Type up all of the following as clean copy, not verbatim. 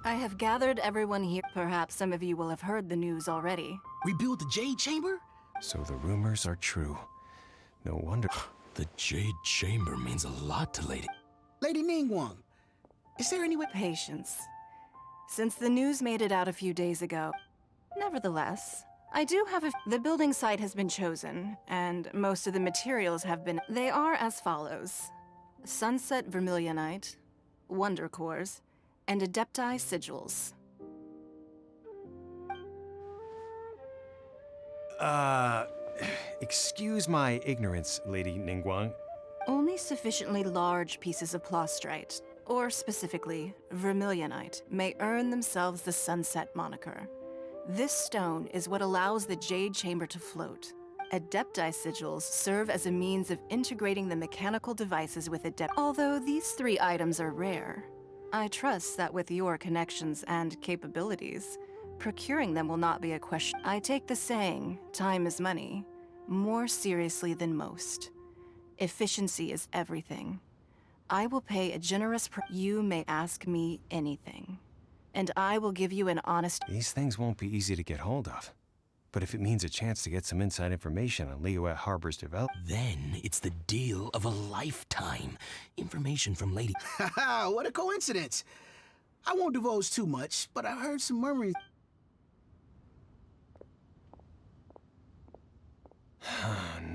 I have gathered everyone here. Perhaps some of you will have heard the news already. Rebuild the Jade Chamber? So the rumors are true. No wonder. The Jade Chamber means a lot to Lady Ningguang. Is there any way? Patience. Since the news made it out a few days ago. Nevertheless, I do have the building site has been chosen, and most of the materials have been. They are as follows: Sunset Vermilionite, Wonder Cores, and Adepti Sigils. Excuse my ignorance, Lady Ningguang. Only sufficiently large pieces of plaustrite, or specifically, vermilionite, may earn themselves the Sunset moniker. This stone is what allows the Jade Chamber to float. Adepti Sigils serve as a means of integrating the mechanical devices with Adept. Although these three items are rare, I trust that with your connections and capabilities, procuring them will not be a question. I take the saying, time is money, more seriously than most. Efficiency is everything. I will pay a generous you may ask me anything, and I will give you an honest. These things won't be easy to get hold of. But if it means a chance to get some inside information on Liyue Harbor's development... Then it's the deal of a lifetime. Information from Lady... Haha, what a coincidence. I won't divulge too much, but I heard some murmuring...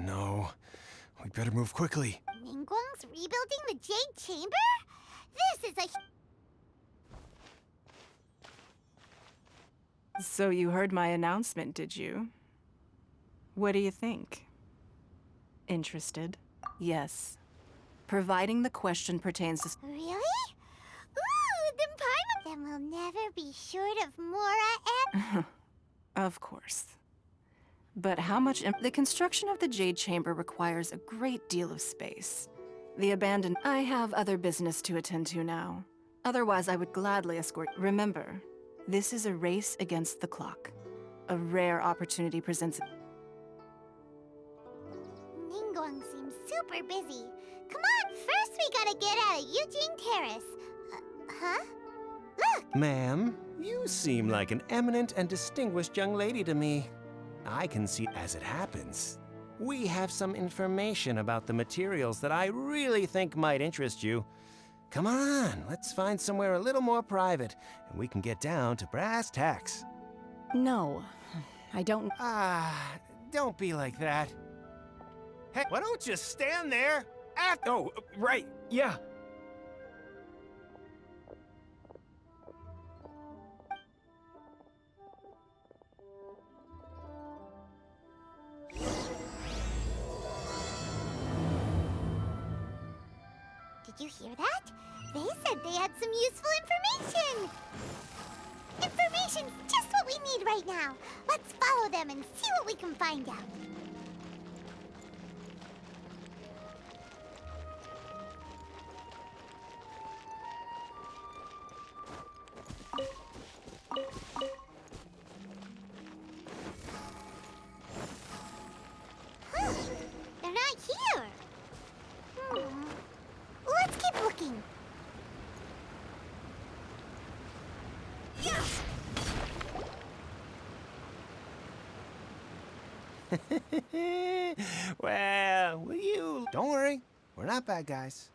No. We better move quickly. Ningguang's rebuilding the Jade Chamber? This is a... So you heard my announcement, did you? What do you think? Interested? Yes. Providing the question pertains to... Really? Ooh, then Paimon... Then we'll never be short of Mora and... Of course. But how much... The construction of the Jade Chamber requires a great deal of space. The abandoned... I have other business to attend to now. Otherwise, I would gladly escort... Remember, this is a race against the clock. A rare opportunity presents... Ningguang seems super busy. Come on, first we gotta get out of Eugene Terrace. Huh? Look! Ma'am, you seem like an eminent and distinguished young lady to me. I can see, as it happens, we have some information about the materials that I really think might interest you. Come on, let's find somewhere a little more private, and we can get down to brass tacks. No, I don't... Don't be like that. Hey, why don't you stand there? Oh, right, yeah. Did you hear that? They said they had some useful information! Information's just what we need right now. Let's follow them and see what we can find out. Huh, they're not here. Let's keep looking. Well, will you... Don't worry, we're not bad guys.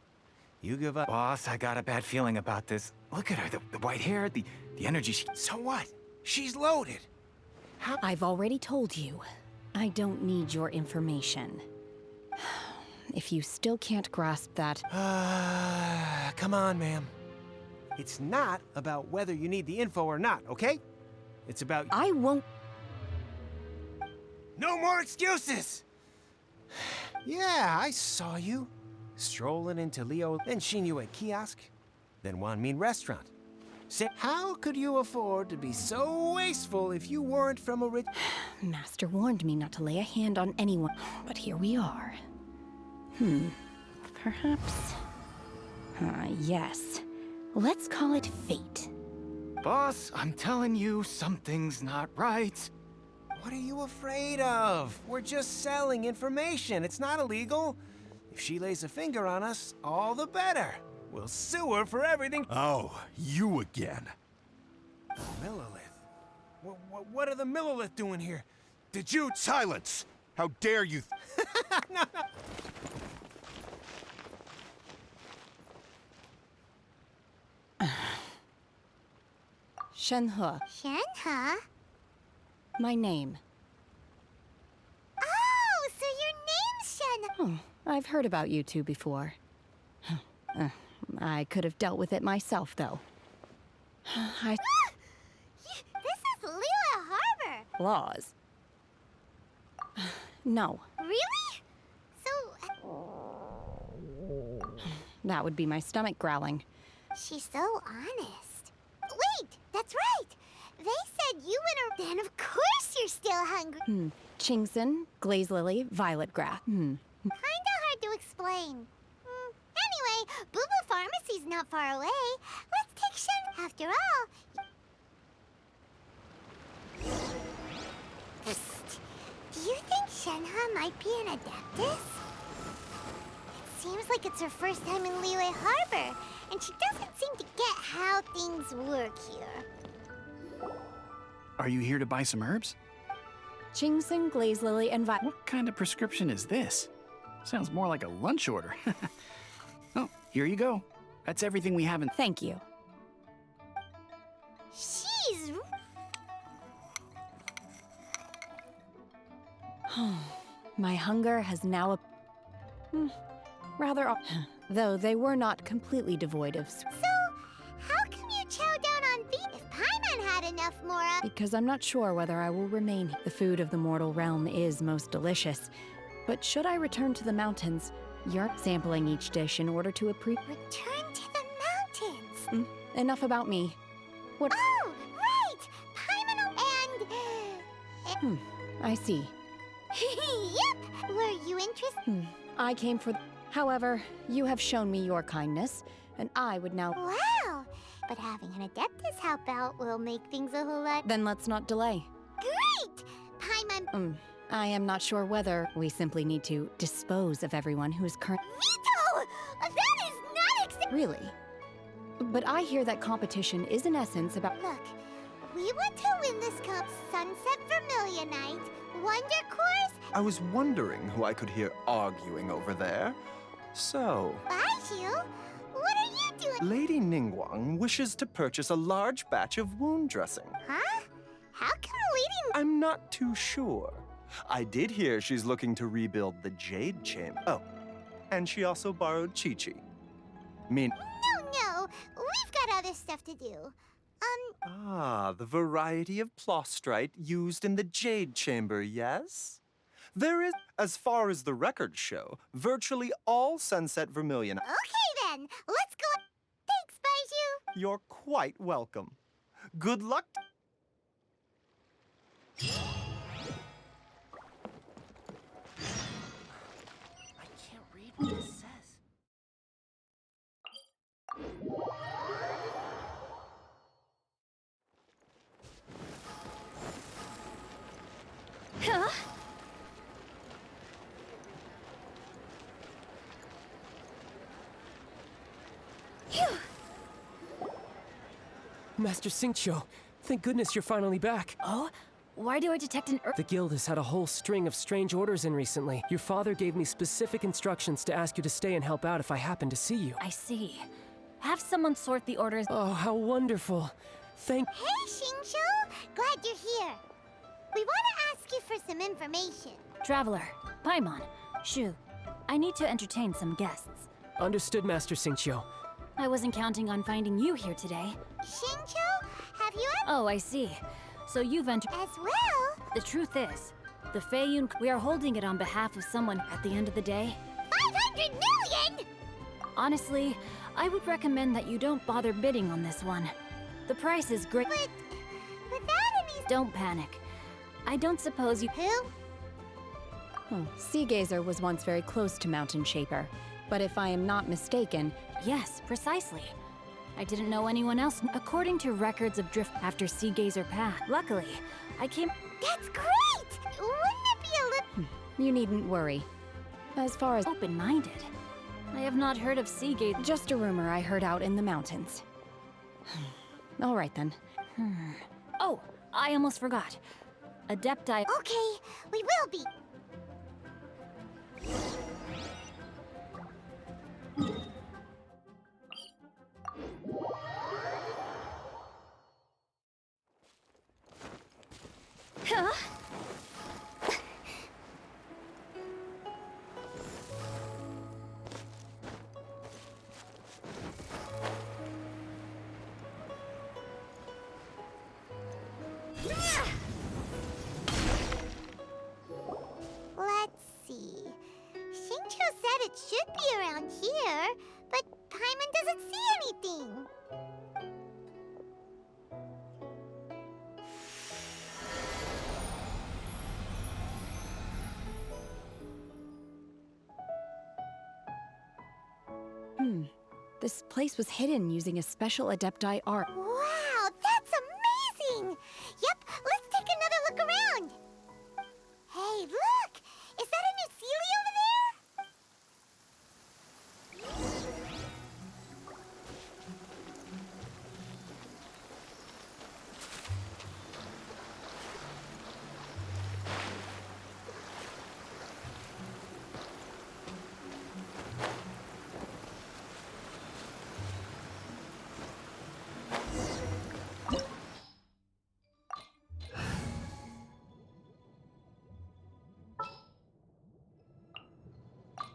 You give up. Boss, I got a bad feeling about this. Look at her, the white hair, the energy she... So what? She's loaded. I've already told you. I don't need your information. If you still can't grasp that... Come on, ma'am. It's not about whether you need the info or not, okay? It's about... I won't... No more excuses! Yeah, I saw you. Strolling into Leo, then Xinyue kiosk, then Wanmin restaurant. Say, how could you afford to be so wasteful if you weren't from a rich... Master warned me not to lay a hand on anyone, but here we are. Perhaps... yes. Let's call it fate. Boss, I'm telling you, something's not right. What are you afraid of? We're just selling information. It's not illegal. If she lays a finger on us, all the better. We'll sue her for everything. Oh, you again. Millilith? What are the Millilith doing here? Did you... Silence! How dare you... No, no. Shenhe, Shen, huh? my name. Oh, so your name's Shen. I've heard about you two before. I could have dealt with it myself, though. This is Lila Harbor. Laws. No, Really? So, that would be my stomach growling. she's so honest. Wait, that's right. They said you and her. Then of course you're still hungry. Chingson, glaze lily, violet grass. Kinda hard to explain. Anyway, Boo Boo Pharmacy's not far away. Let's take Shen. After all. Psst. Do you think Shenhe might be an Adeptus? It seems like it's her first time in Liyue Harbor, and she doesn't seem to get how things work here. Are you here to buy some herbs? Chingson, glaze lily, and violet. What kind of prescription is this? Sounds more like a lunch order. Oh, here you go. That's everything we have in... Thank you. She's... My hunger has now rather... Though they were not completely devoid of... So, how come you chow down on beef if Paimon had enough more of... Because I'm not sure whether I will remain. The food of the mortal realm is most delicious. But should I return to the mountains, you're sampling each dish in order to Return to the mountains. Enough about me. What? Oh, right! Paimon and... I see. Yep! Were you interested? I came for... However, you have shown me your kindness, and I would now... Wow! But having an Adeptus help out will make things a whole lot... Then let's not delay. Great! Paimon... I am not sure whether we simply need to dispose of everyone who's current... Veto! That is not Really? But I hear that competition is in essence about... Look, we want to win this cup. Sunset Vermilionite, Wonder Course... I was wondering who I could hear arguing over there. So, Baiju? What are you doing? Lady Ningguang wishes to purchase a large batch of wound dressing. Huh? How come Lady... I'm not too sure. I did hear she's looking to rebuild the Jade Chamber. Oh, and she also borrowed Chi-Chi. No, we've got other stuff to do. The variety of plostrite used in the Jade Chamber, yes? There is, as far as the records show, virtually all Sunset Vermilion. Okay then, let's go. Thanks, Baiju. You're quite welcome. Good luck. I can't read what this says. Huh? Master Xingqiu, thank goodness you're finally back. Oh? Why do I detect an The guild has had a whole string of strange orders in recently. Your father gave me specific instructions to ask you to stay and help out if I happen to see you. I see. Have someone sort the orders. Oh, how wonderful. Thank... Hey, Xingqiu. Glad you're here. We want to ask you for some information. Traveler, Paimon, Shu, I need to entertain some guests. Understood, Master Xingqiu. I wasn't counting on finding you here today. Xingqiu, have you ever... Oh, I see. So you've entered... As well? The truth is, the Feiyun... We are holding it on behalf of someone at the end of the day. 500 million! Honestly, I would recommend that you don't bother bidding on this one. The price is great. But without any... Don't panic. I don't suppose you... Who? Sea Gazer was once very close to Mountain Shaper, but if I am not mistaken... Yes, precisely. I didn't know anyone else. According to records of drift after Sea Gazer passed. Luckily, I came... That's great! Wouldn't it be a little... You needn't worry. As far as... Open-minded. I have not heard of Sea Gazer... Just a rumor I heard out in the mountains. All right then. Oh, I almost forgot. Adepti. Okay, we will be. Huh? Let's see. Shincho said it should be around here, but Paimon doesn't see anything. This place was hidden using a special Adepti art. Wow, that's amazing! Yep, let's take another look around. Hey, look! Is that a new Sealy over there?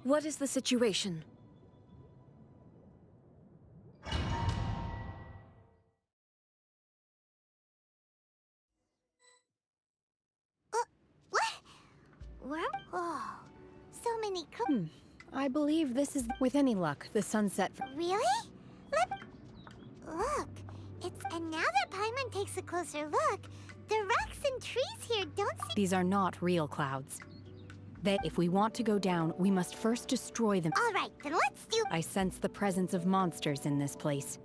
What is the situation? What? Where? Oh, so many I believe this is, with any luck, the sunset. Really? Look, and now that Paimon takes a closer look, the rocks and trees here don't seem. These are not real clouds. If we want to go down, we must first destroy them. All right, then let's do. I sense the presence of monsters in this place.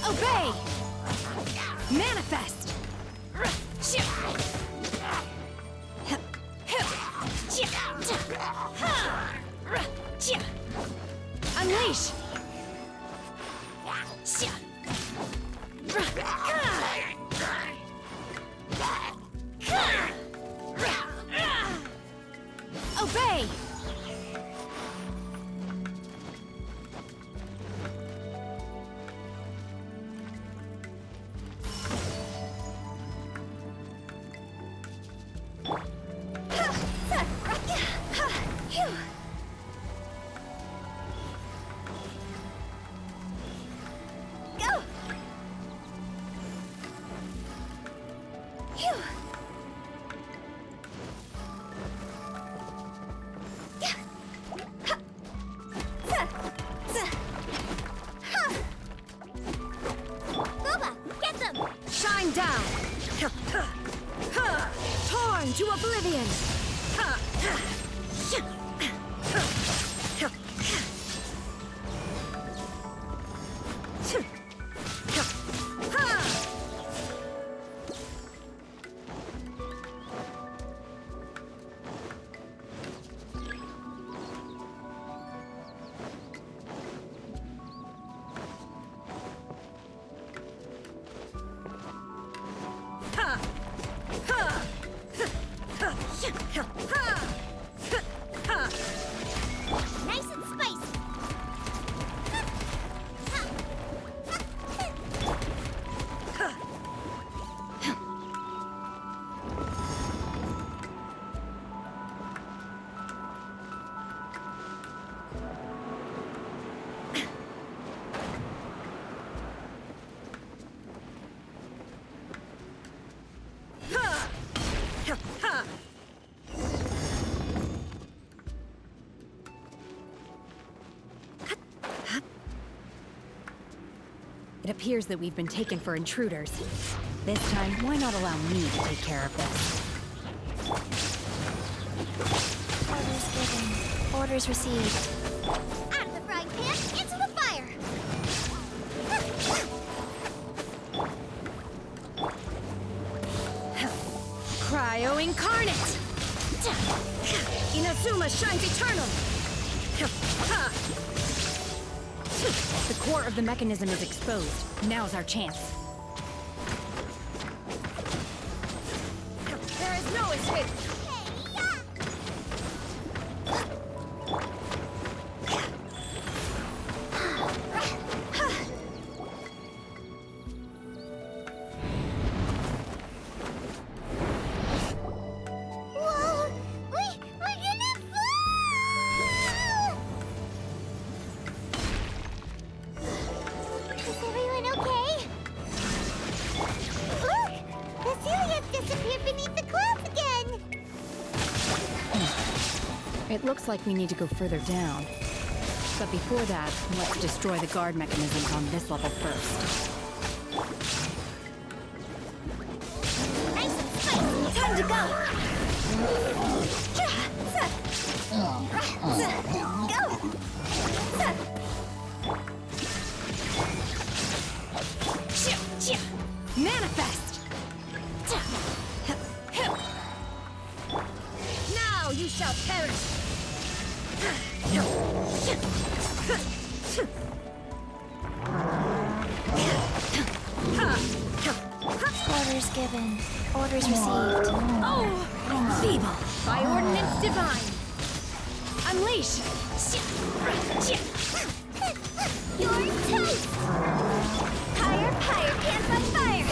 Obey! Manifest! Unleash! Obey! Shine down! Torn to oblivion! It appears that we've been taken for intruders. This time, why not allow me to take care of this? Orders given. Orders received. Out of the frying pan, into the fire! Cryo Incarnate! Inazuma shines eternal! The core of the mechanism is exposed. Now's our chance. There is no escape! It looks like we need to go further down. But before that, let's destroy the guard mechanisms on this level first. Nice and spicy! Time to go! Go! Manifest! Now you shall perish! Orders given. Orders received. Oh! Feeble! By ordinance divine! Unleash! You're toast! Higher, pants on fire!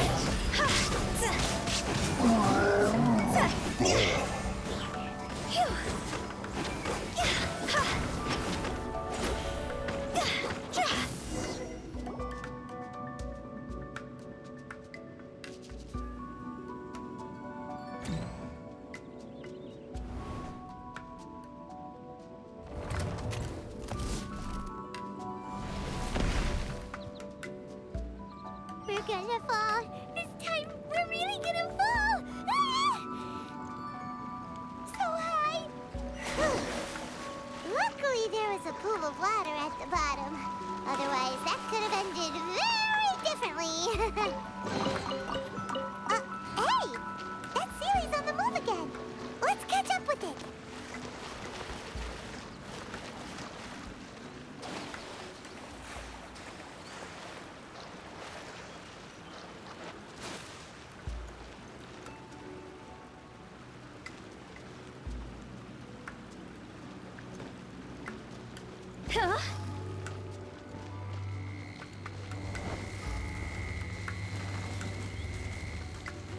We're gonna fall. This time, we're really gonna fall. Ah! So high. Luckily, there was a pool of water at the bottom. Otherwise, that could have ended very differently. Hey! That series on the move again. Let's catch up with it. Huh?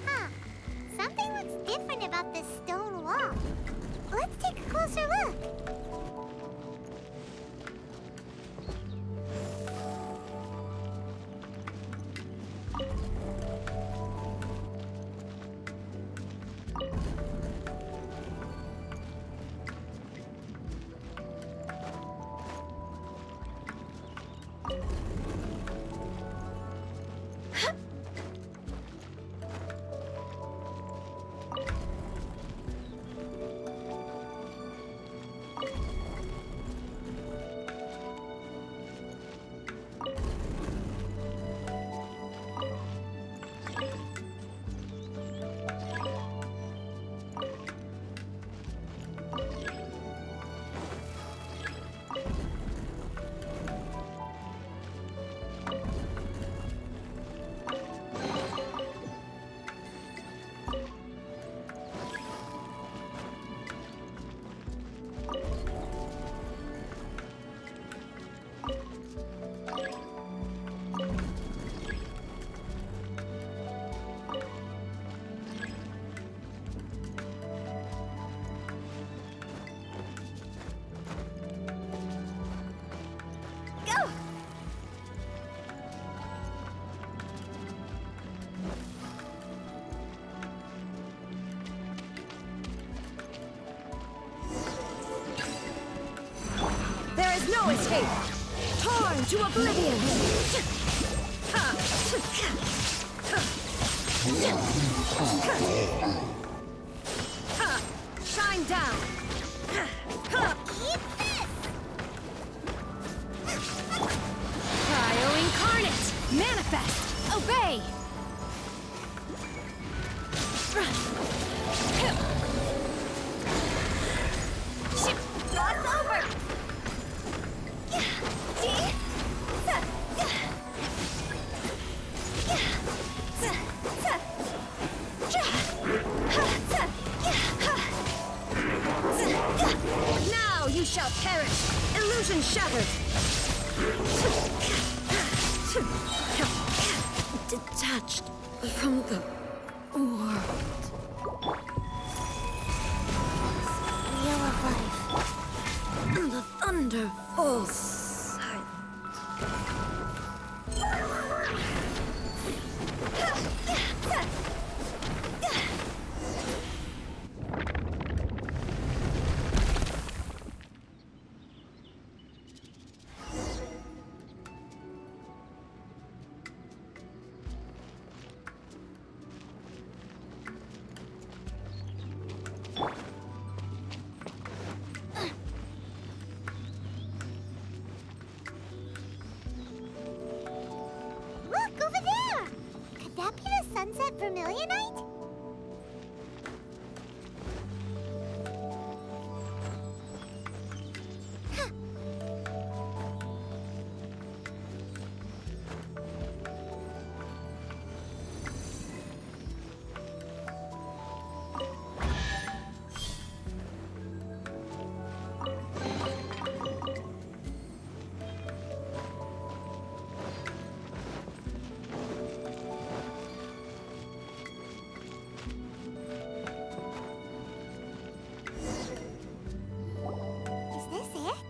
Huh. Something looks different about this stone wall. Let's take a closer look. No escape! Torn to oblivion! Ha! Shine down! Eat this! Cryo-incarnate! Manifest! Obey! Cross over! Now you shall perish! Illusion shattered! Detached from the world. Wheel of life. The thunder falls silent. Look, over there! Could that be the sunset vermilionite? Huh. Is this it?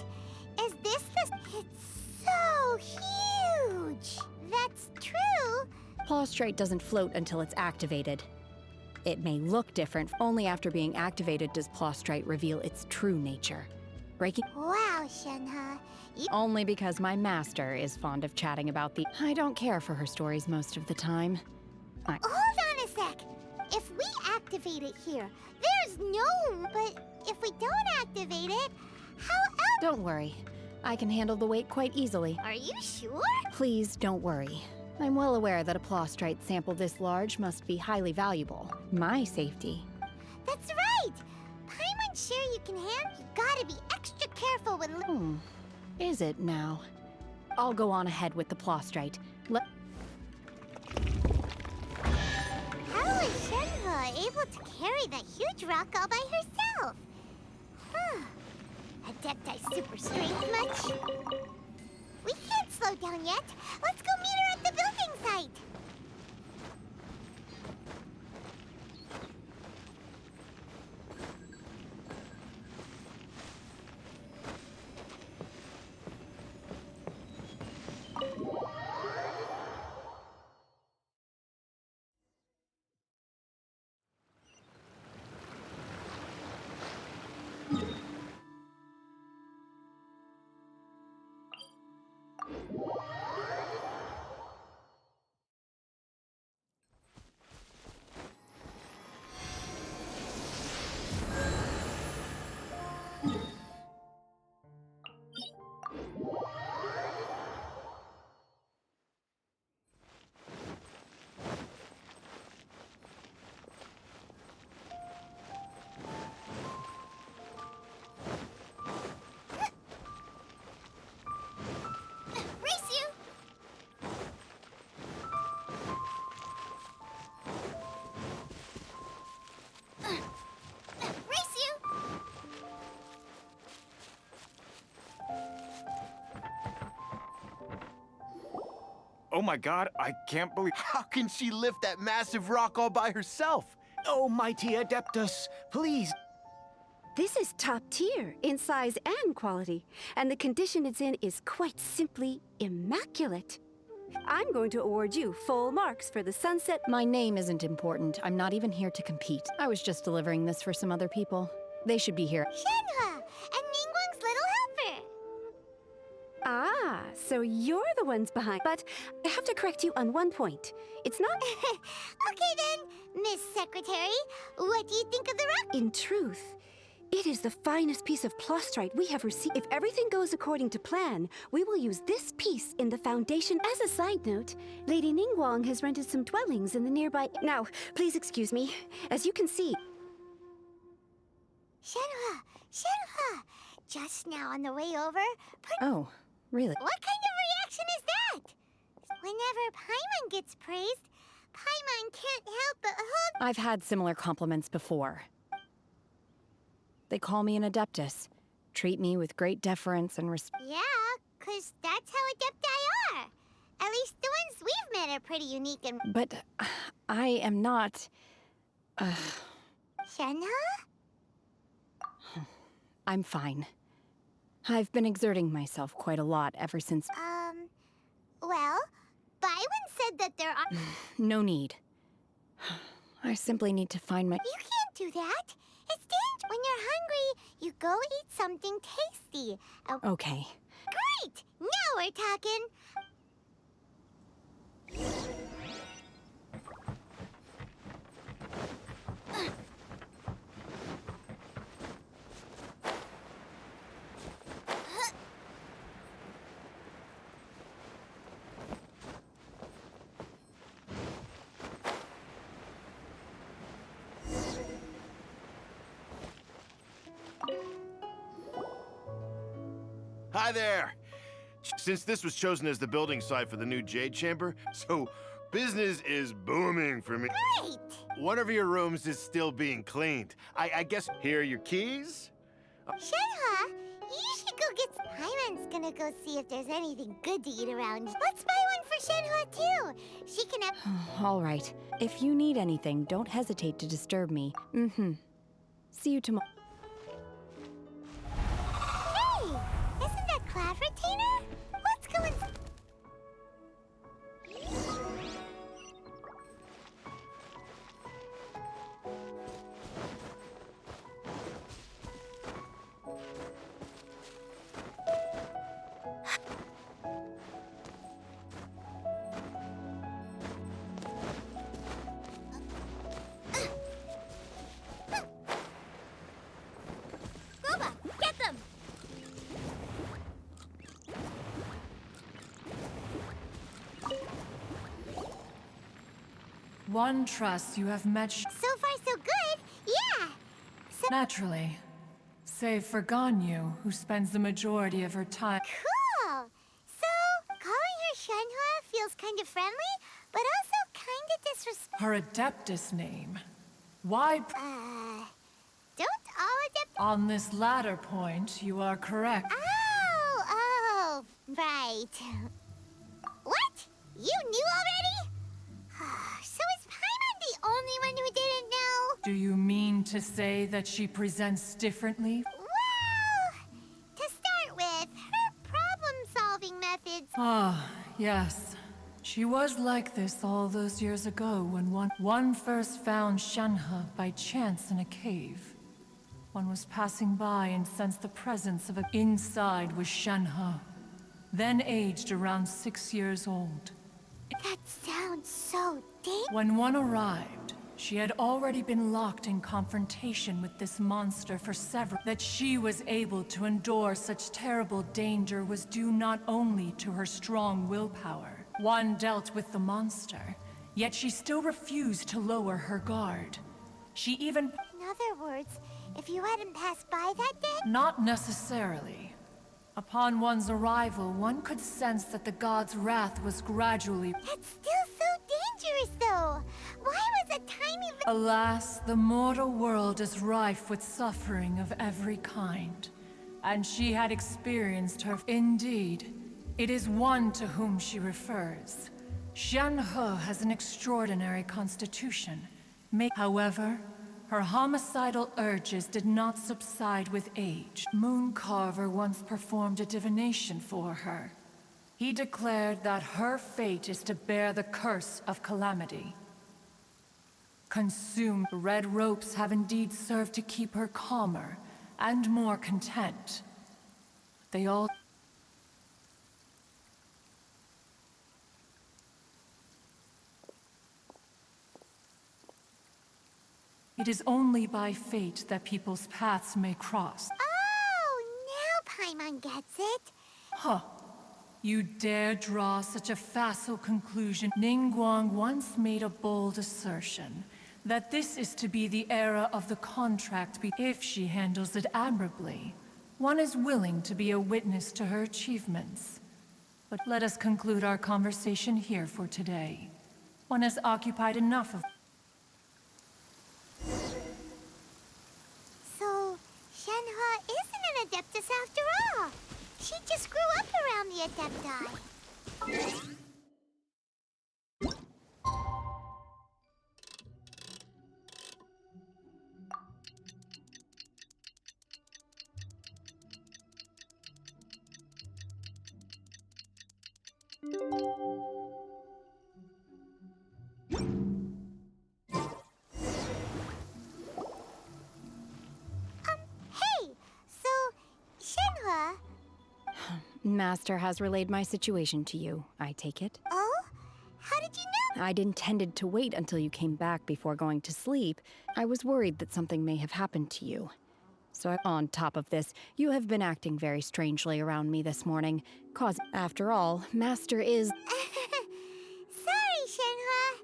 Is this the... It's so huge! That's true! Plaustrate doesn't float until it's activated. It may look different. Only after being activated does Plaustrate reveal its true nature. Breaking Wow, Shenhe. You... only because my master is fond of chatting about the... I don't care for her stories most of the time. Hold on a sec! If we activate it here, there's no... But if we don't activate it, how else... Don't worry. I can handle the weight quite easily. Are you sure? Please don't worry. I'm well aware that a Plaustrate sample this large must be highly valuable. My safety. That's right! Paimon's sure you can handle... You gotta be extra careful when... Is it now? I'll go on ahead with the Plaustrate. How is Shenhe able to carry that huge rock all by herself? Huh. Adepti super strength much? We can't slow down yet. Let's go meet her at the building site. Oh my god, I can't believe... How can she lift that massive rock all by herself? Oh, mighty Adeptus, please. This is top tier in size and quality, and the condition it's in is quite simply immaculate. I'm going to award you full marks for the sunset. My name isn't important. I'm not even here to compete. I was just delivering this for some other people. They should be here. Shenhe and Ningguang's little helper. Ah, So you're the ones behind. But I have to correct you on one point. It's not... Okay then, Miss Secretary. What do you think of the rock? In truth, it is the finest piece of plostrite we have received. If everything goes according to plan, we will use this piece in the foundation. As a side note, Lady Ningguang has rented some dwellings in the nearby... Now, please excuse me. As you can see... Shenhua! Shenhua! Just now on the way over... Oh, really? What kind of reaction is that? Whenever Paimon gets praised, Paimon can't help but hold... I've had similar compliments before. They call me an adeptus, treat me with great deference and respect. Yeah, 'cause that's how adepti are. At least the ones we've met are pretty unique and... But I am not... Shenhua? I'm fine. I've been exerting myself quite a lot ever since... Well, Byron said that there are... No need. I simply need to find my... You can't do that. It's dangerous. When you're hungry, you go eat something tasty. Okay. Great! Now we're talking. Hi there! Since this was chosen as the building site for the new Jade Chamber, so business is booming for me. Great! One of your rooms is still being cleaned. I guess here are your keys? Shenhua, you should go get... Paimon's gonna go see if there's anything good to eat around. Let's buy one for Shenhua, too. She can have... All right. If you need anything, don't hesitate to disturb me. Mm-hmm. See you tomorrow. Hey! Isn't that Cloud Retainer? Let's go and... Get them! One trust you have met So far, so good. Yeah. So naturally. Save for Ganyu, who spends the majority of her time. cool. So, calling her Shenhua feels kind of friendly, but also kind of disrespectful. Her Adeptus name. Why? Don't all adept... On this latter point, you are correct. Oh, right. What? You knew already? So is Paimon the only one who didn't know? Do you mean to say that she presents differently? Well, to start with, her problem-solving methods... Ah, yes. She was like this all those years ago when one first found Shenhe by chance in a cave. One was passing by and sensed the presence of a... Inside was Shenhe, then aged around 6 years old. That sounds so dangerous. When one arrived, she had already been locked in confrontation with this monster for several... That she was able to endure such terrible danger was due not only to her strong willpower. One dealt with the monster, yet she still refused to lower her guard. She even... In other words, if you hadn't passed by that day... Not necessarily. Upon one's arrival, one could sense that the god's wrath was gradually... That's still so dangerous, though. Why was a tiny... Alas, the mortal world is rife with suffering of every kind. And she had experienced her... Indeed, it is one to whom she refers. Shenhe has an extraordinary constitution. However, her homicidal urges did not subside with age. Mooncarver once performed a divination for her. He declared that her fate is to bear the curse of calamity. Consumed, red ropes have indeed served to keep her calmer and more content. They all... It is only by fate that people's paths may cross. Oh, now Paimon gets it. Huh. You dare draw such a facile conclusion? Ningguang once made a bold assertion that this is to be the era of the contract if she handles it admirably. One is willing to be a witness to her achievements. But let us conclude our conversation here for today. One has occupied enough of... So, Shenhe isn't an Adeptus after all. She just grew up around the Adepti. Hey! So, Shenhe... Master has relayed my situation to you, I take it. Oh? How did you know? I'd intended to wait until you came back before going to sleep. I was worried that something may have happened to you. So on top of this, you have been acting very strangely around me this morning. After all, Master is... Sorry, Shenhe.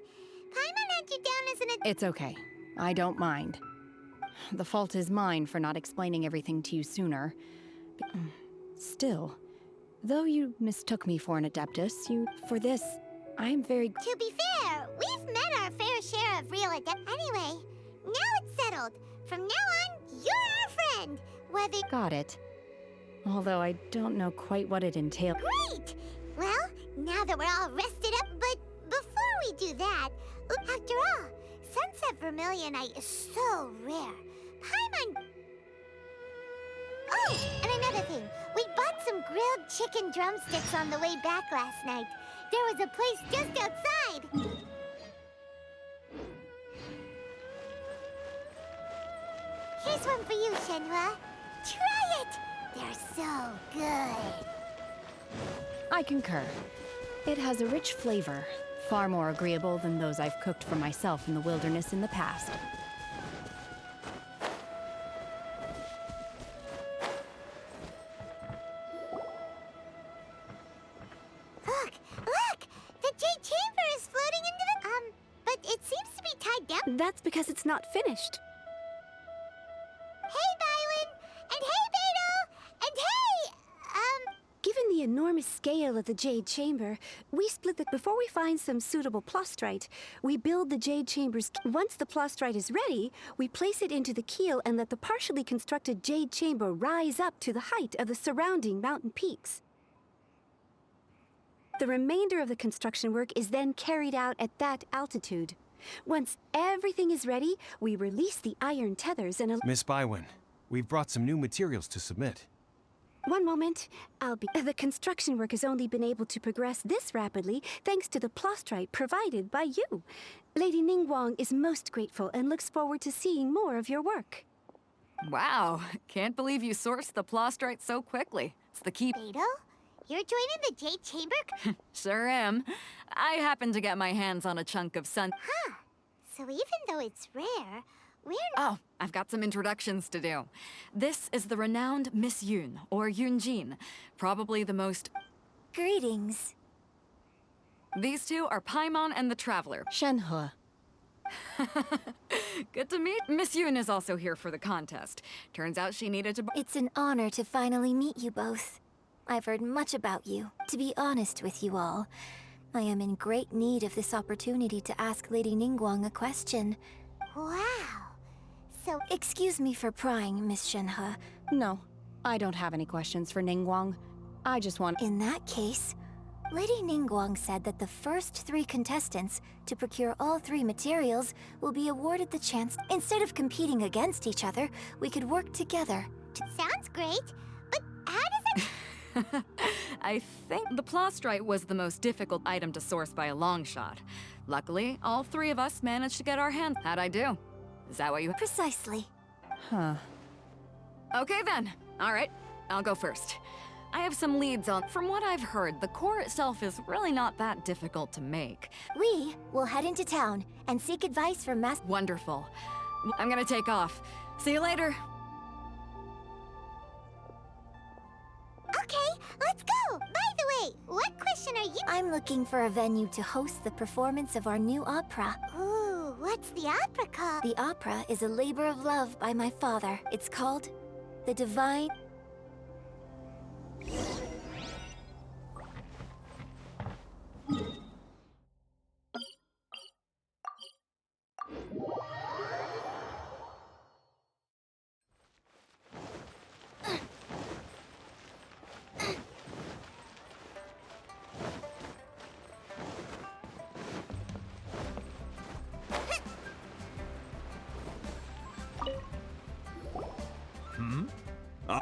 Paimon had you down as an... It's okay. I don't mind. The fault is mine for not explaining everything to you sooner. Still, though you mistook me for an Adeptus, for this, I am very... To be fair, we've met our fair share of real Anyway, now it's settled. From now on, you're our friend. Whether... Got it. Although I don't know quite what it entails. Great! Well, now that we're all rested up, but before we do that, after all, Sunset Vermilionite is so rare. Paimon... Oh, and another thing. We bought some grilled chicken drumsticks on the way back last night. There was a place just outside. Here's one for you, Shenhe. Try it! They're so good. I concur. It has a rich flavor, far more agreeable than those I've cooked for myself in the wilderness in the past. Look! The Jade Chamber is floating into the... but it seems to be tied down. That's because it's not finished. Hey, Bywin! And hey, Beto! And hey, Given the enormous scale of the Jade Chamber, we split the... Before we find some suitable plostrite, we build the Jade Chamber's... Once the plostrite is ready, we place it into the keel and let the partially constructed Jade Chamber rise up to the height of the surrounding mountain peaks. The remainder of the construction work is then carried out at that altitude. Once everything is ready, we release the iron tethers and... Miss Bywin, we've brought some new materials to submit. One moment, The construction work has only been able to progress this rapidly thanks to the plostrite provided by you. Lady Ningguang is most grateful and looks forward to seeing more of your work. Wow, can't believe you sourced the plostrite so quickly. It's the key. Beto? You're joining the Jade Chamber? Sure am. I happened to get my hands on a chunk of sun. Huh. So even though it's rare, we're... Oh, I've got some introductions to do. This is the renowned Miss Yun, or Yunjin, probably the most... Greetings. These two are Paimon and the Traveler. Shenhe. Good to meet. Miss Yun is also here for the contest. Turns out she needed to... It's an honor to finally meet you both. I've heard much about you. To be honest with you all, I am in great need of this opportunity to ask Lady Ningguang a question. Wow. So... Excuse me for prying, Miss Shenhe. No, I don't have any questions for Ningguang. I just want... In that case, Lady Ningguang said that the first 3 contestants to procure all 3 materials will be awarded the chance... Instead of competing against each other, we could work together. Sounds great, but how does it... I think the plostrite was the most difficult item to source by a long shot. Luckily, all 3 of us managed to get our hands. How'd I do? Is that what you... Precisely. Huh. Okay then. All right, I'll go first. I have some leads on... From what I've heard, the core itself is really not that difficult to make. We will head into town and seek advice from Wonderful. I'm gonna take off. See you later. Okay, let's go! By the way, what question are you— I'm looking for a venue to host the performance of our new opera. Ooh, what's the opera called? The opera is a labor of love by my father. It's called The Divine...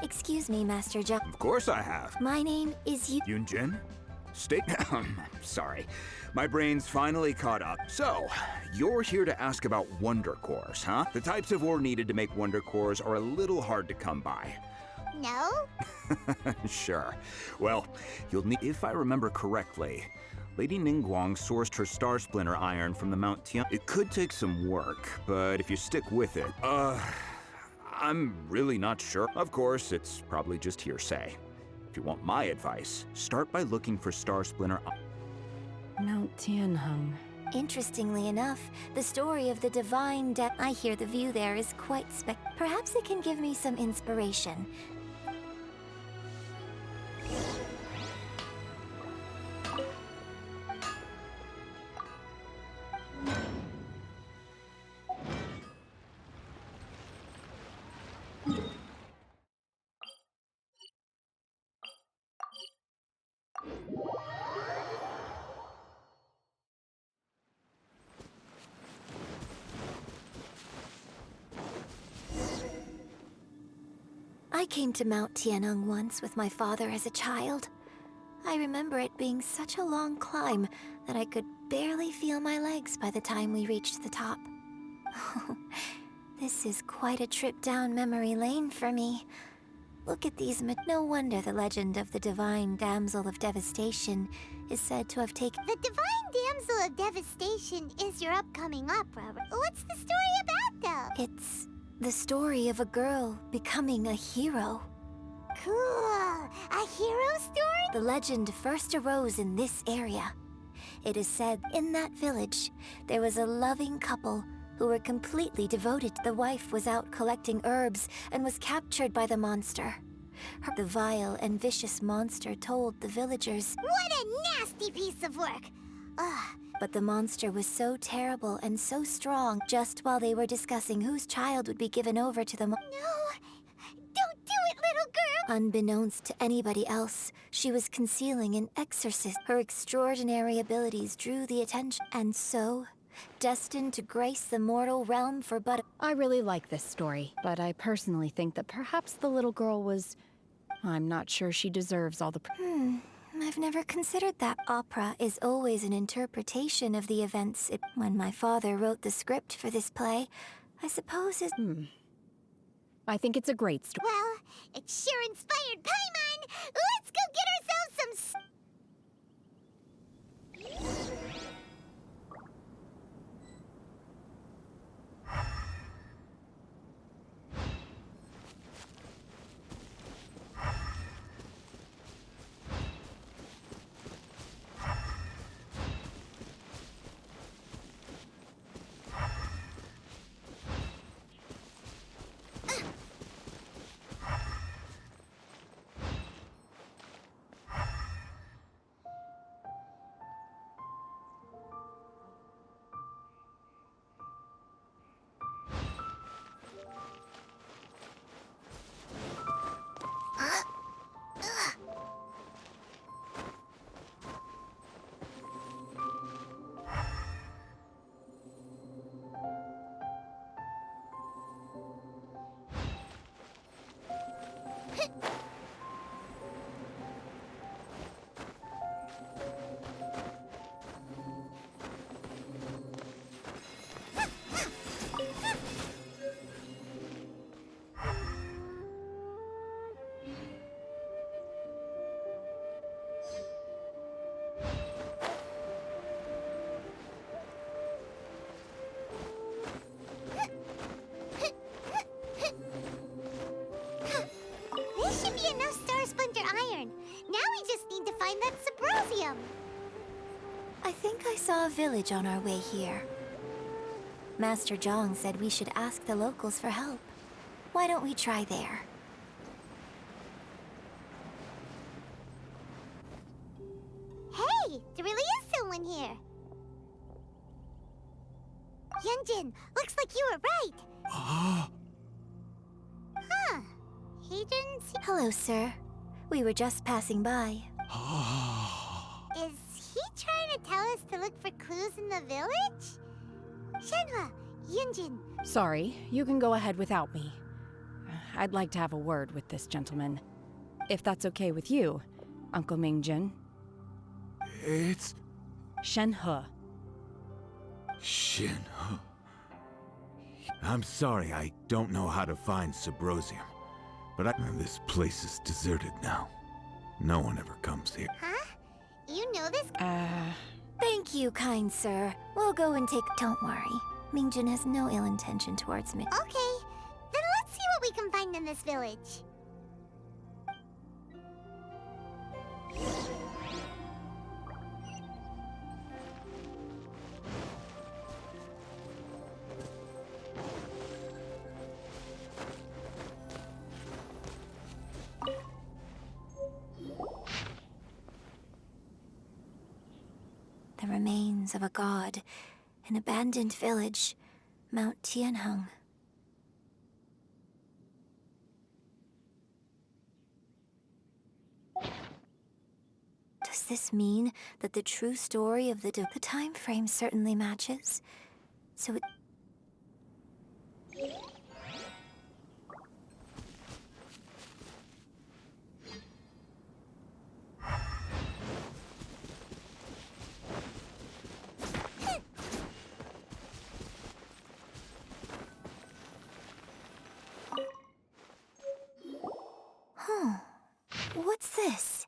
Excuse me, Master Jump. Of course I have. My name is Yunjin? State... Sorry. My brain's finally caught up. So, you're here to ask about Wonder Cores, huh? The types of ore needed to make Wonder Cores are a little hard to come by. No? Sure. Well, you'll need... If I remember correctly, Lady Ningguang sourced her Star Splinter iron from the Mount Tian. It could take some work, but if you stick with it, I'm really not sure. Of course, it's probably just hearsay. If you want my advice, start by looking for Star Splinter. Mount Tianheng. Interestingly enough, the story of the divine I hear the view there is quite Perhaps it can give me some inspiration. I came to Mount Tianheng once with my father as a child. I remember it being such a long climb that I could barely feel my legs by the time we reached the top. This is quite a trip down memory lane for me. Look at these no wonder the legend of the Divine Damsel of Devastation is said to have taken— The Divine Damsel of Devastation is your upcoming opera. What's the story about, though? It's the story of a girl becoming a hero. Cool. A hero story? The legend first arose in this area. It is said in that village, there was a loving couple who were completely devoted. The wife was out collecting herbs and was captured by the monster. The vile and vicious monster told the villagers— What a nasty piece of work! Ugh. But the monster was so terrible and so strong, just while they were discussing whose child would be given over to the No! Don't do it, little girl! Unbeknownst to anybody else, she was concealing an exorcist. Her extraordinary abilities drew the attention, and so, destined to grace the mortal realm for but— I really like this story, but I personally think that perhaps the little girl was... I'm not sure she deserves all the... I've never considered that. Opera is always an interpretation of the events. When my father wrote the script for this play, I suppose is... I think it's a great story. Well, it sure inspired Paimon! Let's go get ourselves some... I think I saw a village on our way here. Master Zhang said we should ask the locals for help. Why don't we try there? Hey, there really is someone here. Yunjin, looks like you were right. Huh. He didn't see... Hello, sir. We were just passing by. Is he trying to tell us to look for clues in the village? Shenhua, Yunjin. Sorry, you can go ahead without me. I'd like to have a word with this gentleman. If that's okay with you, Uncle Mingjin. It's... Shenhe. Shenhe. I'm sorry, I don't know how to find Subrosium. But this place is deserted now. No one ever comes here. Huh? You know this? Thank you, kind sir. We'll go and take... Don't worry. Mingjin has no ill intention towards me. Okay, then let's see what we can find in this village. The remains of a god, an abandoned village, Mount Tianheng. Does this mean that the true story of the time frame certainly matches? So it... Huh. What's this?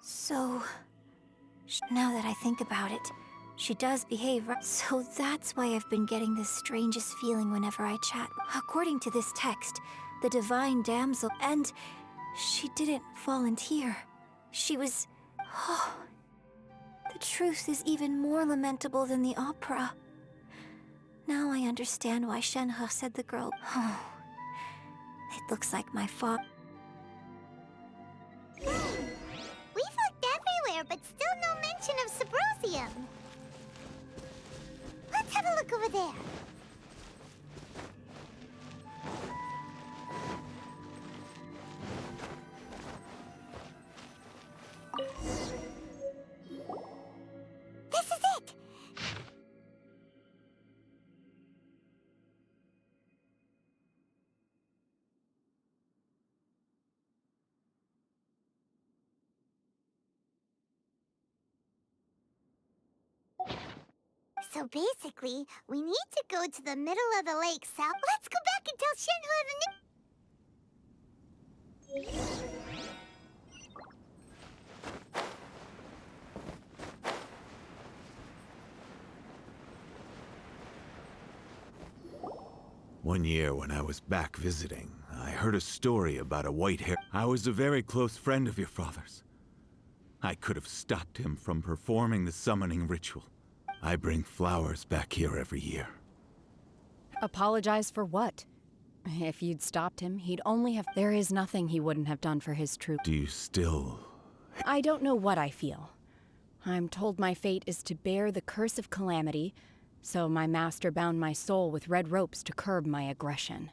So, now that I think about it, she does behave right. So that's why I've been getting this strangest feeling whenever I chat. According to this text, the divine damsel, and she didn't volunteer. She was... Oh, the truth is even more lamentable than the opera. Now I understand why Shenhe said the girl... Oh, it looks like my father... We've looked everywhere, but still no mention of Subrosium. Let's have a look over there. This is it! So basically, we need to go to the middle of the lake south. Let's go back and tell Shenhua One year when I was back visiting, I heard a story about a white hair. I was a very close friend of your father's. I could have stopped him from performing the summoning ritual. I bring flowers back here every year. Apologize for what? If you'd stopped him, he'd only have... There is nothing he wouldn't have done for his troop. Do you still... I don't know what I feel. I'm told my fate is to bear the curse of calamity, so my master bound my soul with red ropes to curb my aggression.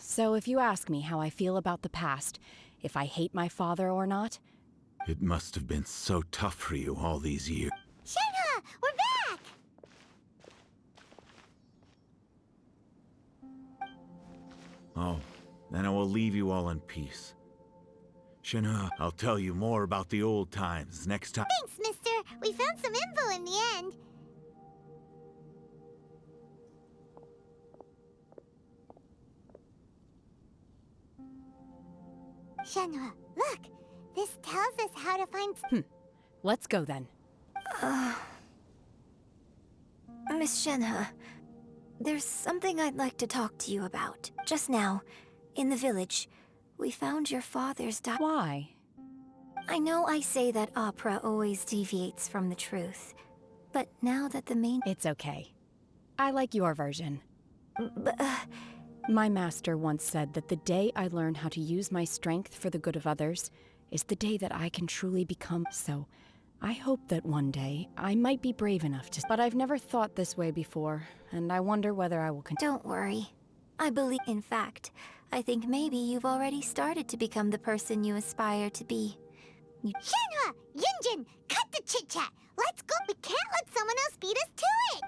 So if you ask me how I feel about the past, if I hate my father or not... It must have been so tough for you all these years. Shenhua! Oh, then I will leave you all in peace. Shenhe, I'll tell you more about the old times next time. Thanks, mister. We found some info in the end. Shenhe, look. This tells us how to find... Let's go then. Miss Shenhe, there's something I'd like to talk to you about. Just now, in the village, we found your father's Why? I know I say that opera always deviates from the truth, but now that the main... It's okay. I like your version. But, My master once said that the day I learn how to use my strength for the good of others is the day that I can truly become. So, I hope that one day I might be brave enough to... But I've never thought this way before, and I wonder whether I will continue. Don't worry. I believe... In fact, I think maybe you've already started to become the person you aspire to be. Shenhe! Yunjin! Cut the chit-chat! Let's go! We can't let someone else beat us to it!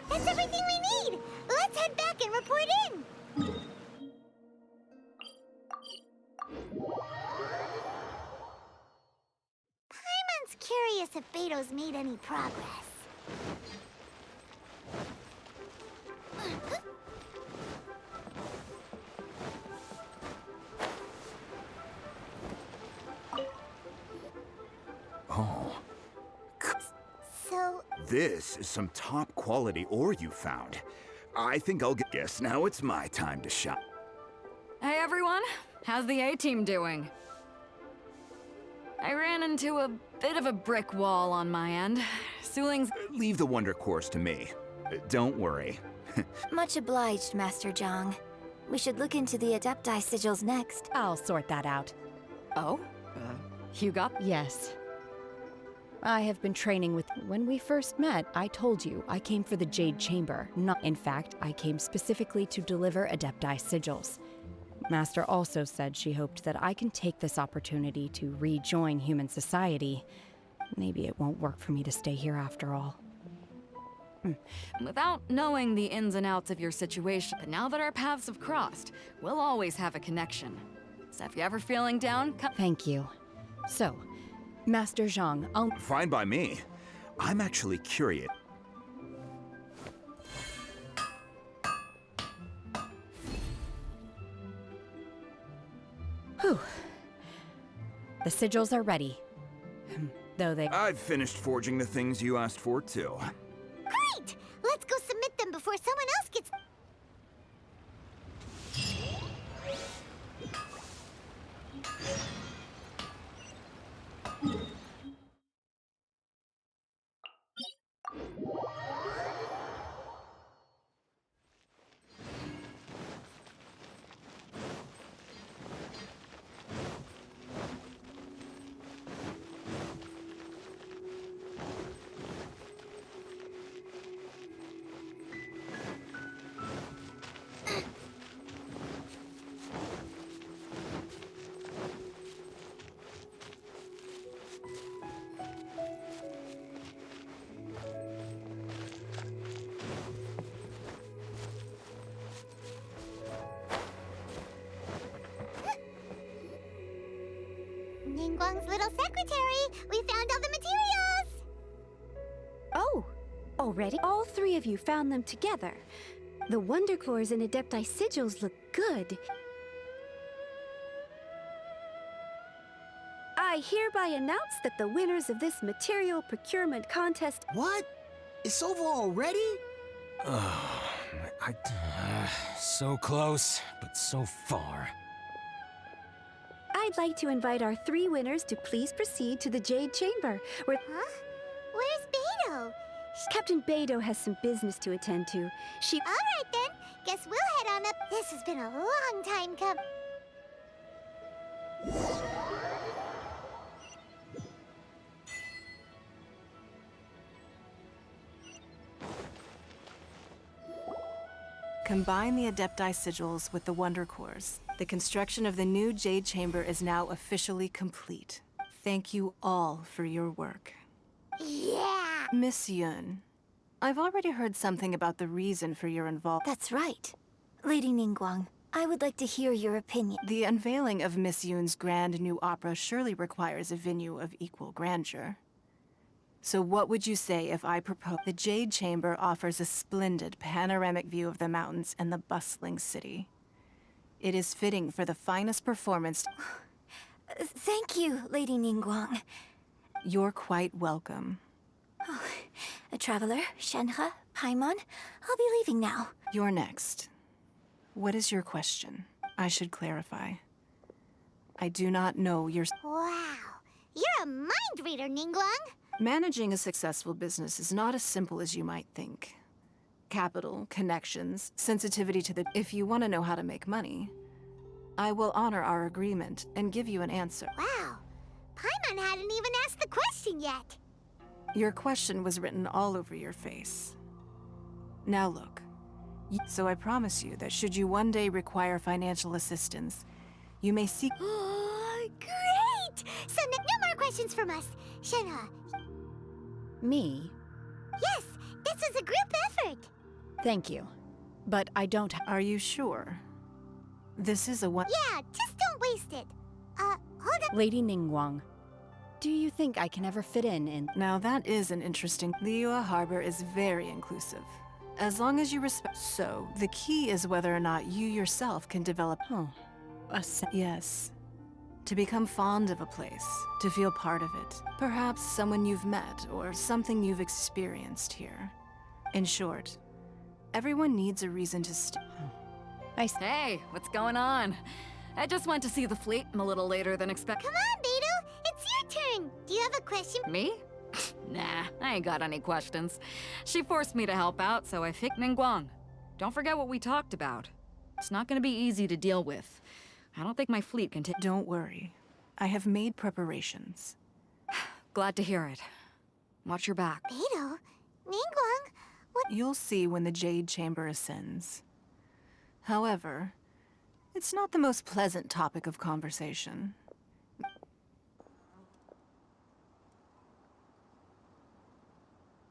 That's everything we need! Let's head back and report in! Paimon's curious if Beto's made any progress. Oh. So... This is some top quality ore you found. I think I'll guess now it's my time to shine. Hey everyone, how's the A-team doing? I ran into a bit of a brick wall on my end. Suling's... Leave the wonder course to me. Don't worry. Much obliged, Master Zhang. We should look into the Adepti sigils next. I'll sort that out. Oh? You got... Yes. I have been training with... When we first met, I told you I came for the Jade Chamber. Not... In fact, I came specifically to deliver Adepti sigils. Master also said she hoped that I can take this opportunity to rejoin human society. Maybe it won't work for me to stay here after all. Without knowing the ins and outs of your situation, but now that our paths have crossed, we'll always have a connection. So if you're ever feeling down, Thank you. So, Master Zhang, I'll... Fine by me. I'm actually curious. Whew. The sigils are ready. Though they... I've finished forging the things you asked for, too. Great! Let's go submit them before someone else gets... Ningguang's little secretary. We found all the materials. Oh, already? All three of you found them together. The Wonder Cores and Adepti sigils look good. I hereby announce that the winners of this material procurement contest— What? It's over already? So close, but so far. I'd like to invite our three winners to please proceed to the Jade Chamber, where— Huh? Where's Beto? Captain Beto has some business to attend to. She— All right then. Guess we'll head on up. This has been a long time coming. Combine the Adepti sigils with the Wonder Cores. The construction of the new Jade Chamber is now officially complete. Thank you all for your work. Yeah! Miss Yun, I've already heard something about the reason for your involvement. That's right. Lady Ningguang, I would like to hear your opinion. The unveiling of Miss Yun's grand new opera surely requires a venue of equal grandeur. So what would you say if I propose? The Jade Chamber offers a splendid panoramic view of the mountains and the bustling city. It is fitting for the finest performance. Thank you, Lady Ningguang. You're quite welcome. Oh, a traveler, Shenhe, Paimon, I'll be leaving now. You're next. What is your question? I should clarify. I do not know your— Wow. You're a mind reader, Ningguang. Managing a successful business is not as simple as you might think. Capital, connections, sensitivity to the— If you want to know how to make money, I will honor our agreement and give you an answer. Wow. Paimon hadn't even asked the question yet. Your question was written all over your face. Now look. So I promise you that should you one day require financial assistance, you may seek— Great! So no more questions from us. Shenhe. Me? Yes, this is a group effort. Thank you. But I don't— Are you sure? This is a one— Yeah, just don't waste it. Hold up. Lady Ningguang, do you think I can ever fit in? Now that is an interesting— Liyue Harbor is very inclusive. As long as you respect— So, the key is whether or not you yourself can develop— Yes. To become fond of a place, to feel part of it. Perhaps someone you've met, or something you've experienced here. In short, everyone needs a reason to Hey, what's going on? I just went to see the fleet. I'm a little later than expected. Come on, Beto. It's your turn. Do you have a question? Me? Nah, I ain't got any questions. She forced me to help out, so I picked Ningguang. Don't forget what we talked about. It's not gonna be easy to deal with. I don't think my fleet can take— Don't worry. I have made preparations. Glad to hear it. Watch your back. Beto? Ningguang? What? You'll see when the Jade Chamber ascends. However, it's not the most pleasant topic of conversation.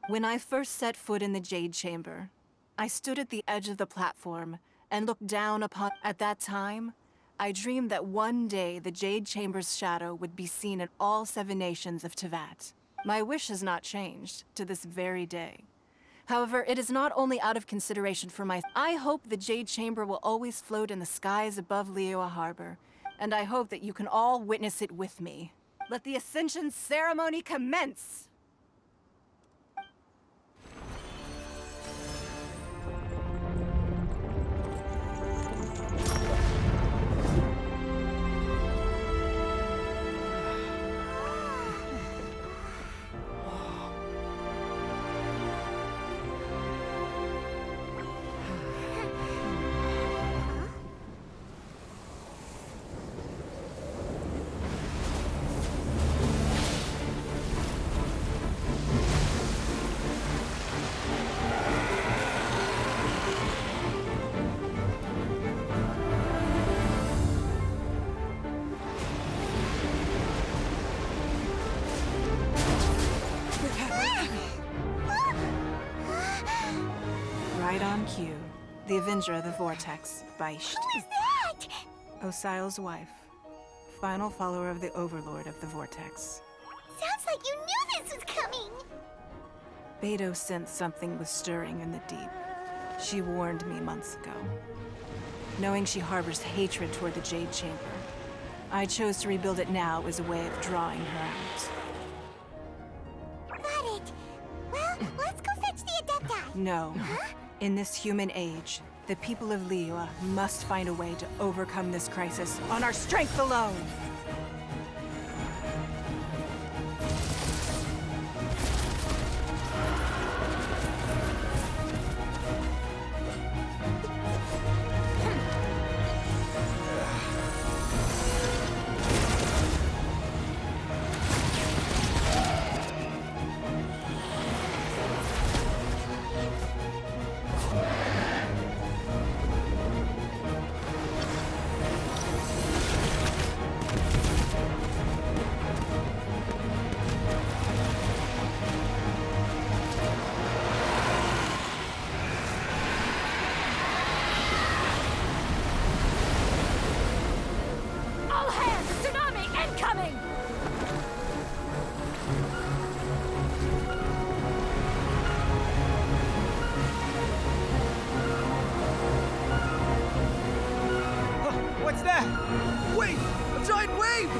When I first set foot in the Jade Chamber, I stood at the edge of the platform and looked down upon— At that time, I dreamed that one day the Jade Chamber's shadow would be seen in all 7 nations of Teyvat. My wish has not changed to this very day. However, it is not only out of consideration for I hope the Jade Chamber will always float in the skies above Liyue Harbor, and I hope that you can all witness it with me. Let the Ascension ceremony commence! Right on cue. The Avenger of the Vortex by Who is that? Osial's wife. final follower of the Overlord of the Vortex. Sounds like you knew this was coming! Beidou sensed something was stirring in the deep. She warned me months ago. Knowing she harbors hatred toward the Jade Chamber, I chose to rebuild it now as a way of drawing her out. Got it! Well, let's go fetch the Adepti! No. Huh? In this human age, the people of Liyue must find a way to overcome this crisis on our strength alone! What's that? Wait! A giant wave!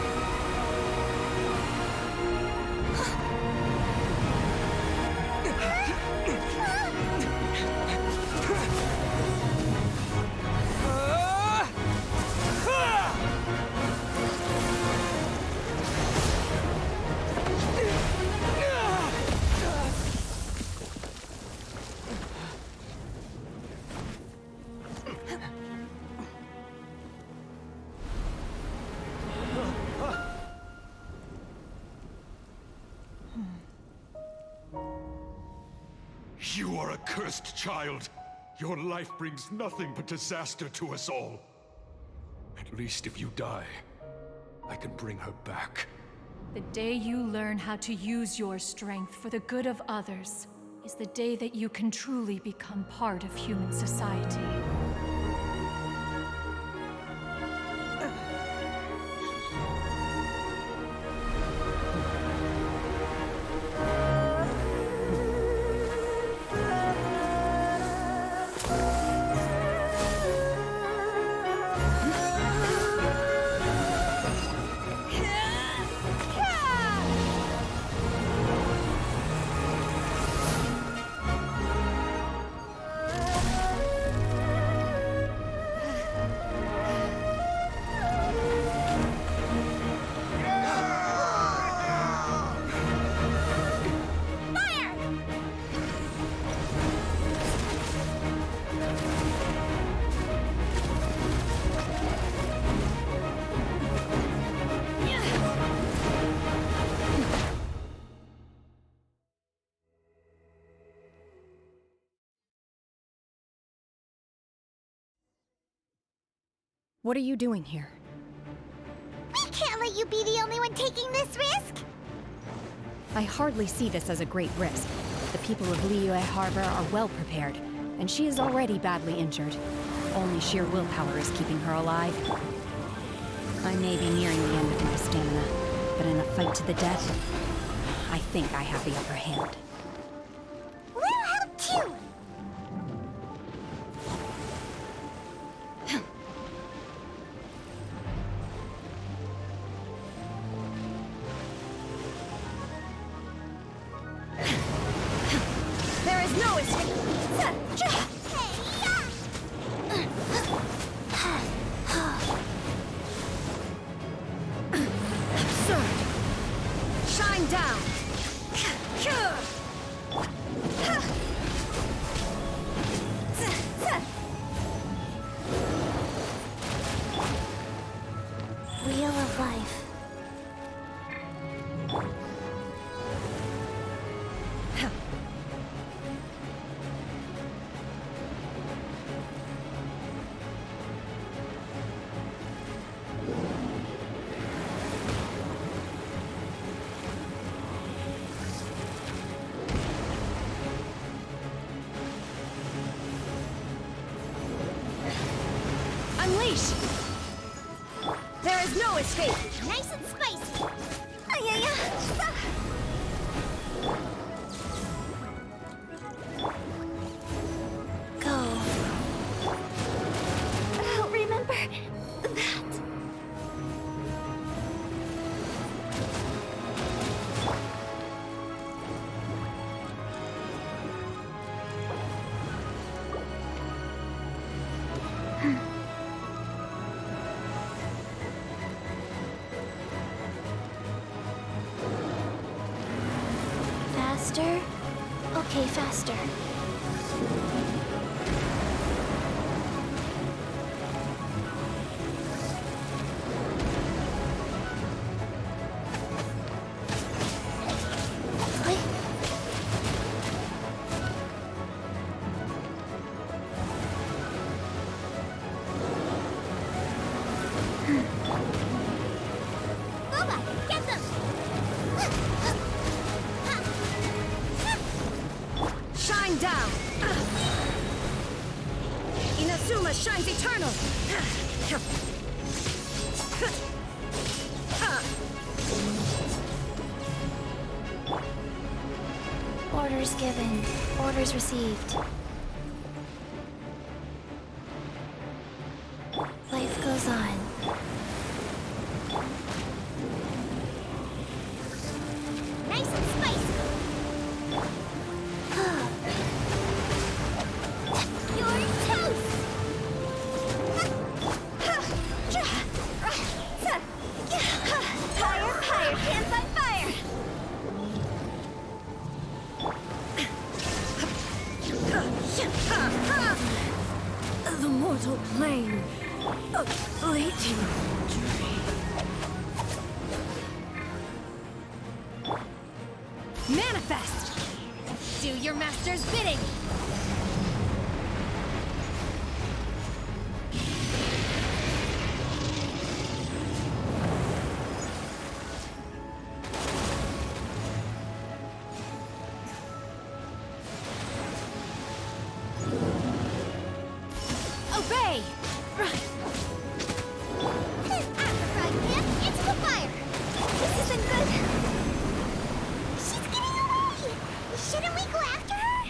You are a cursed child. Your life brings nothing but disaster to us all. At least if you die, I can bring her back. The day you learn how to use your strength for the good of others is the day that you can truly become part of human society. What are you doing here? We can't let you be the only one taking this risk! I hardly see this as a great risk. The people of Liyue Harbor are well prepared, and she is already badly injured. Only sheer willpower is keeping her alive. I may be nearing the end of my stamina, but in a fight to the death, I think I have the upper hand. We'll help too! No escape! Absurd! Shine down! Wheel of Life. Unleash! There is no escape! Nice and spicy! Ay, Go. I'll remember that. Faster? Okay, faster. Shine down! Inazuma shines eternal! Orders given. Orders received. Life goes on. Nice and spicy! You're toast! Fire, fire, hands on fire! The mortal plane of fleeting dream. Manifest! Do your master's bidding! Obey! Into the fire! This isn't good! She's getting away! Shouldn't we go after her?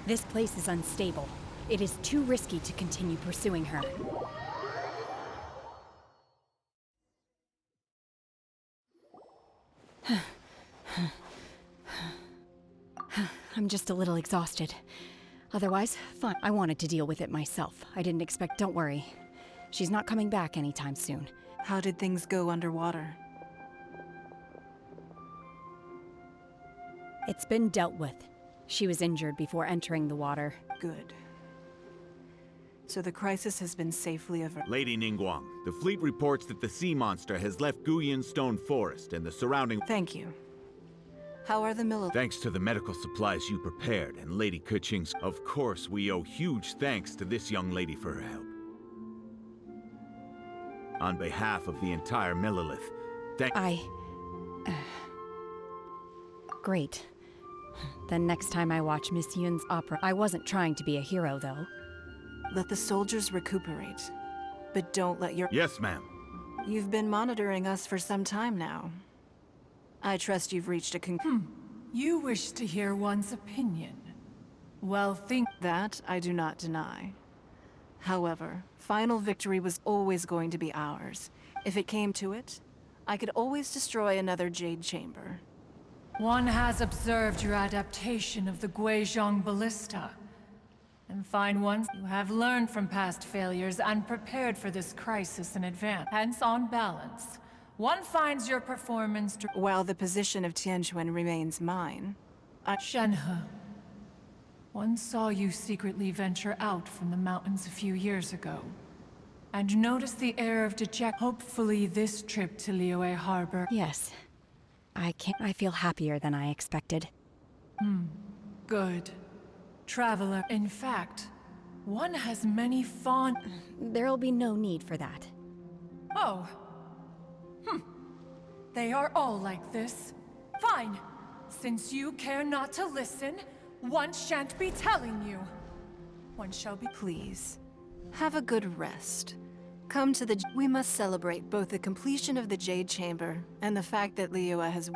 This place is unstable. It is too risky to continue pursuing her. I'm just a little exhausted. Otherwise, fine. I wanted to deal with it myself. I didn't expect. Don't worry. She's not coming back anytime soon. How did things go underwater? It's been dealt with. She was injured before entering the water. Good. So the crisis has been safely averted. Lady Ningguang, the fleet reports that the sea monster has left Guyan Stone Forest and the surrounding... Thank you. How are the Thanks to the medical supplies you prepared and Lady Keqing's... Of course, we owe huge thanks to this young lady for her help. On behalf of the entire Millelith, Great. Then next time I watch Miss Yun's opera... I wasn't trying to be a hero, though. Let the soldiers recuperate. But don't let your... Yes, ma'am. You've been monitoring us for some time now. I trust you've reached a You wish to hear one's opinion. Well, think... That I do not deny. However, final victory was always going to be ours. If it came to it, I could always destroy another Jade Chamber. One has observed your adaptation of the Guizhong Ballista. And find ones you have learned from past failures and prepared for this crisis in advance. Hence, on balance, one finds your performance... While the position of Tianquan remains mine, Shenhe. One saw you secretly venture out from the mountains a few years ago. And noticed the air of deject. Hopefully this trip to Liyue Harbor... Yes. I feel happier than I expected. Good. Traveler, in fact, one has many fond... There'll be no need for that. Oh. They are all like this. Fine. Since you care not to listen, one shan't be telling you. One shall be... Please, have a good rest. come to the... We must celebrate both the completion of the Jade Chamber and the fact that Liyue has...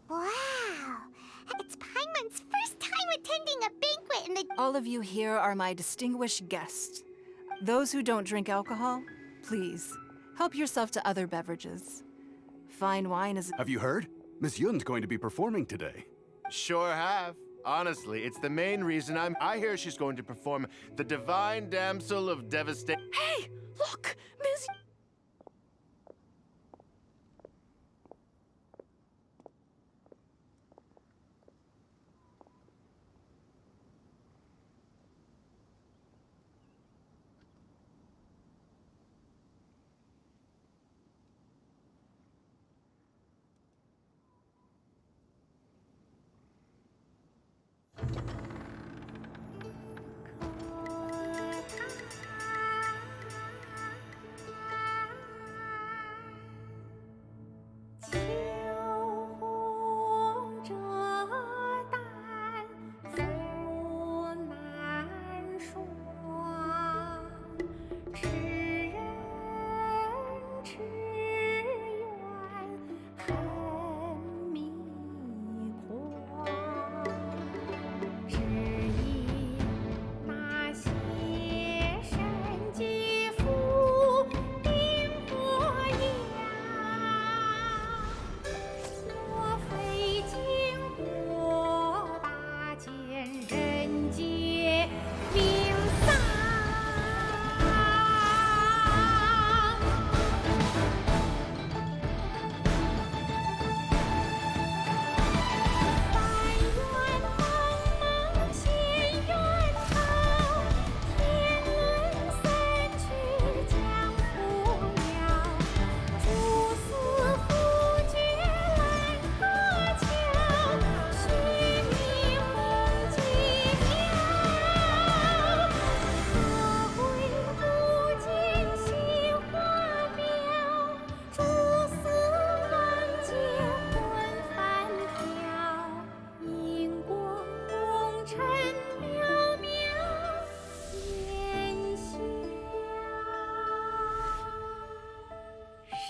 Wow! It's Paimon's first time attending a banquet in the... All of you here are my distinguished guests. Those who don't drink alcohol, please, help yourself to other beverages. Fine wine is... Have you heard? Miss Yun's going to be performing today. Sure have. Honestly, it's the main reason I hear she's going to perform the Divine Damsel of Devastation. Hey! Look! Miss...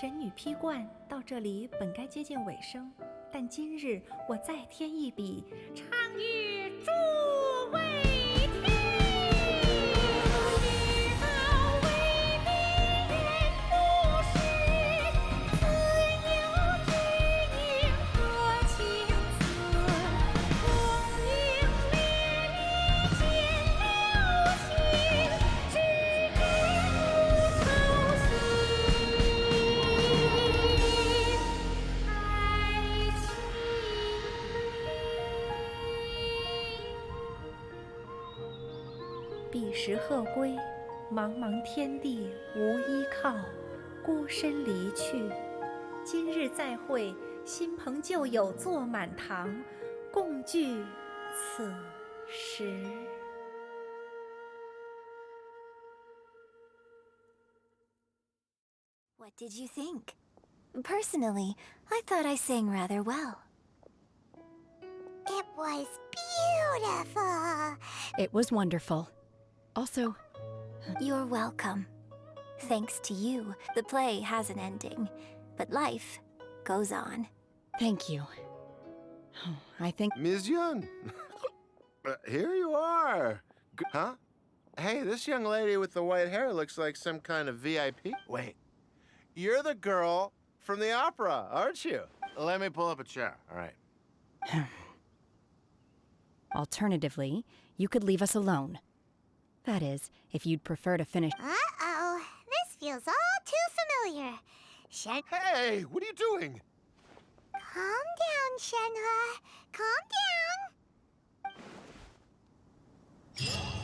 神女披冠到这里本该接近尾声，但今日我再添一笔，唱与诸位听。知道为民人不是，自有知音和情字，功名烈烈见了情，只知不操心。彼时鹤归，茫茫天地无依靠，孤身离去。今日再会，新朋旧友坐满堂，共聚此时。What did you think? Personally, I thought I sang rather well. It was beautiful. It was wonderful. Also, you're welcome. Thanks to you, the play has an ending, but life goes on. Thank you. I think... Ms. Yun, here you are. Huh? Hey, this young lady with the white hair looks like some kind of VIP. Wait, you're the girl from the opera, aren't you? Let me pull up a chair, all right. Alternatively, you could leave us alone. That is, if you'd prefer to finish... Uh-oh, this feels all too familiar. Hey, what are you doing? Calm down, Shenhe. Calm down.